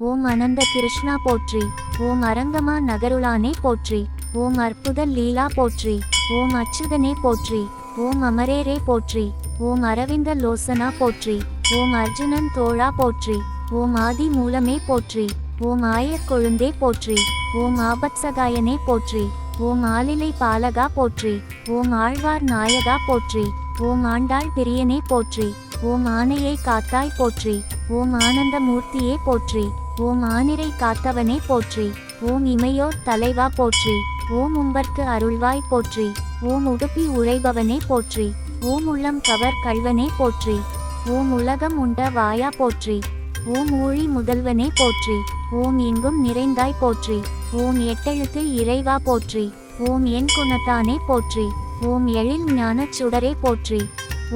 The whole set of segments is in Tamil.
ஓம் அனந்த கிருஷ்ணா போற்றி. ஓம் அரங்கமா நகருளானே போற்றி. ஓம் அற்புத லீலா போற்றி. ஓம் அச்சுதனே போற்றி. ஓம் அமரேரே போற்றி. ஓம் அரவிந்த லோசனா போற்றி. ஓம் அர்ஜுனன் தோழா போற்றி. ஓம் ஆதி மூலமே போற்றி. ஓம் ஆயர் கொழுந்தே போற்றி. ஓம் ஆபத்சகாயனே போற்றி. ஓம் ஆலிலை பாலகா போற்றி. ஓம் ஆழ்வார் நாயகா போற்றி. ஓம் ஆண்டாள் பிரியனே போற்றி. ஓம் ஆனையை காத்தாய் போற்றி. ஓம் ஆனந்த மூர்த்தியே போற்றி. ஓம் ஆனிரை காத்தவனே போற்றி. ஓம் இமையோர் தலைவா போற்றி. ஓம் உம்பர்க்கு அருள்வாய் போற்றி. ஓம் உடுப்பி உழைபவனே போற்றி. ஓம் உள்ளம் கவர் கள்வனே போற்றி. ஓம் உலகம் உண்ட வாயா போற்றி. ஓம் ஊழி முதல்வனே போற்றி. ஓம் எங்கும் நிறைந்தாய் போற்றி. ஓம் எட்டெழுத்து இறைவா போற்றி. ஓம் என் குணத்தானே போற்றி. ஓம் எழில் ஞானச் சுடரே போற்றி.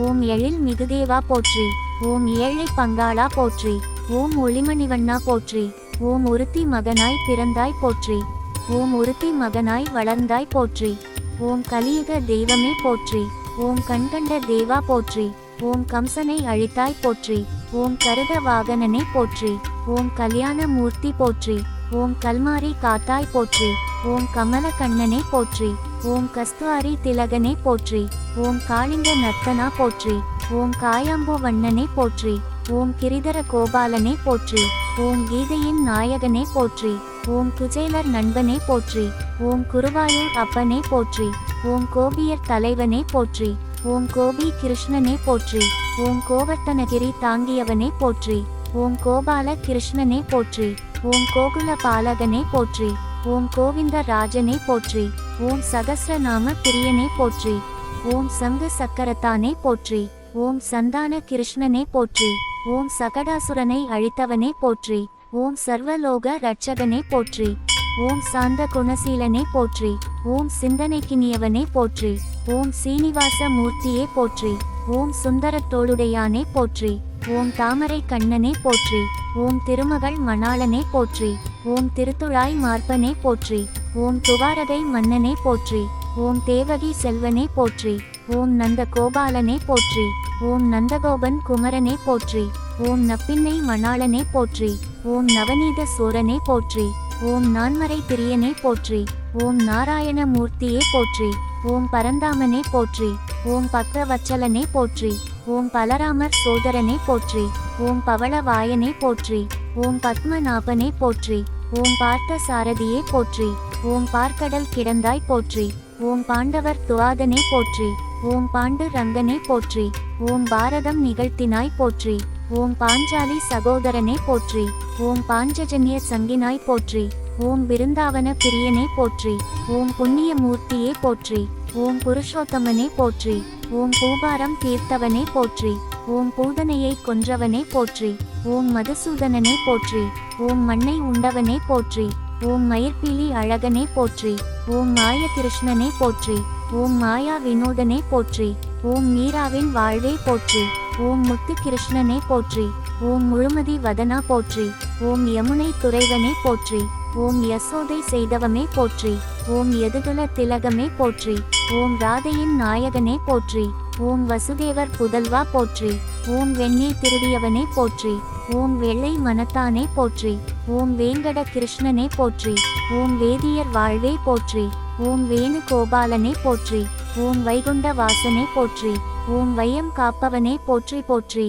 ஓம் எழில் மிகுதேவா போற்றி. ஓம் ஏழை பங்காளா போற்றி. ஓம் ஒளிமணிவண்ணா போற்றி. ஓம் ஒருத்தி மகனாய் பிறந்தாய் போற்றி. ஓம் ஒருத்தி மகனாய் வளர்ந்தாய் போற்றி. ஓம் கலியுக தெய்வமே போற்றி. ஓம் கண்கண்ட தேவா போற்றி. ஓம் கம்சனை அழித்தாய் போற்றி. ஓம் கருட வாகனனே போற்றி. ஓம் கல்யாண மூர்த்தி போற்றி. ஓம் கல்மாரி காத்தாய் போற்றி. ஓம் கமல கண்ணனே போற்றி. ஓம் கஸ்துவாரி திலகனே போற்றி. ஓம் காளிங்க நர்த்தனா போற்றி. ஓம் காயாம்போ வண்ணனே போற்றி. ஓம் கிரிதர கோபாலனே போற்றி. ஓம் கீதையின் நாயகனே போற்றி. ஓம் குஜேலர் நண்பனே போற்றி. ஓம் குருவாயூர் அப்பனே போற்றி. ஓம் கோபியர் தலைவனே போற்றி. ஓம் கோபி கிருஷ்ணனே போற்றி. ஓம் கோவர்த்தனகிரி தாங்கியவனே போற்றி. ஓம் கோபால கிருஷ்ணனே போற்றி. ஓம் கோகுல பாலகனே போற்றி. ஓம் கோவிந்த ராஜனே போற்றி. ஓம் சகஸ்ரநாம பிரியனே போற்றி. ஓம் சங்கு சக்கரத்தானே போற்றி. ஓம் சந்தான கிருஷ்ணனே போற்றி. ஓம் சகடாசுரனை அழித்தவனே போற்றி. ஓம் சர்வலோக ரட்சகனே போற்றி. ஓம் சாந்த குணசீலனே போற்றி. ஓம் சிந்தனைக்கினியவனே போற்றி. ஓம் சீனிவாச மூர்த்தியே போற்றி. ஓம் சுந்தரத்தோளுடையானே போற்றி. ஓம் தாமரை கண்ணனே போற்றி. ஓம் திருமகள் மணாளனே போற்றி. ஓம் திருத்துழாய் மார்பனே போற்றி. ஓம் துவாரகை மன்னனே போற்றி. ஓம் தேவகி செல்வனே போற்றி. ஓம் நந்த கோபாலனே போற்றி. ஓம் நந்தகோபன் குமரனே போற்றி. ஓம் நப்பின்னை மணாளனே போற்றி. ஓம் நவநீத சோரனே போற்றி. ஓம் நான்மறை பிரியனே போற்றி. ஓம் நாராயண மூர்த்தியே போற்றி. ஓம் பரந்தாமனே போற்றி. ஓம் பக்தவச்சலனே போற்றி. ஓம் பலராமர் சோதரனே போற்றி. ஓம் பவளவாயனே போற்றி. ஓம் பத்மநாபனே போற்றி. ஓம் பார்த்த சாரதியே போற்றி. ஓம் பார்க்கடல் கிடந்தாய் போற்றி. ஓம் பாண்டவர் துவாதனே போற்றி. ஓம் பாண்டு ரங்கனே போற்றி. ஓம் பாரதம் நிகழ்த்தினாய் போற்றி. ஓம் பாஞ்சாலி சகோதரனே போற்றி. ஓம் பாஞ்சஜன்ய சங்கினாய் போற்றி. ஓம் பிருந்தாவன பிரியனே போற்றி. ஓம் புண்ணிய மூர்த்தியே போற்றி. ஓம் புருஷோத்தமனே போற்றி. ஓம் பூபாரம் தீர்த்தவனே போற்றி. ஓம் பூதனையை கொன்றவனே போற்றி. ஓம் மதுசூதனனே போற்றி. ஓம் மண்ணை உண்டவனே போற்றி. ஓம் மயிர்பீலி அழகனே போற்றி. ஓம் மாய கிருஷ்ணனே போற்றி. ஓம் மாயா வினோதனே போற்றி. ஓம் மீராவின் வாழ்வே போற்றி. ஓம் முத்து கிருஷ்ணனே போற்றி. ஓம் முழுமதி வதனா போற்றி. ஓம் யமுனை துறைவனே போற்றி. ஓம் யசோதை செய்தவமே போற்றி. ஓம் யதுகுல திலகமே போற்றி. ஓம் ராதையின் நாயகனே போற்றி. ஓம் வசுதேவர் புதல்வா போற்றி. ஓம் வெண்ணீர் திருடியவனே போற்றி. ஓம் வெள்ளை மனத்தானே போற்றி. ஓம் வேங்கட கிருஷ்ணனே போற்றி. ஓம் வேதியர் வாழ்வே போற்றி. ஓம் வேணு கோபாலனே போற்றி. ஓம் வைகுண்ட வாசனே போற்றி. ஓம் வையம் காப்பவனே போற்றி போற்றி.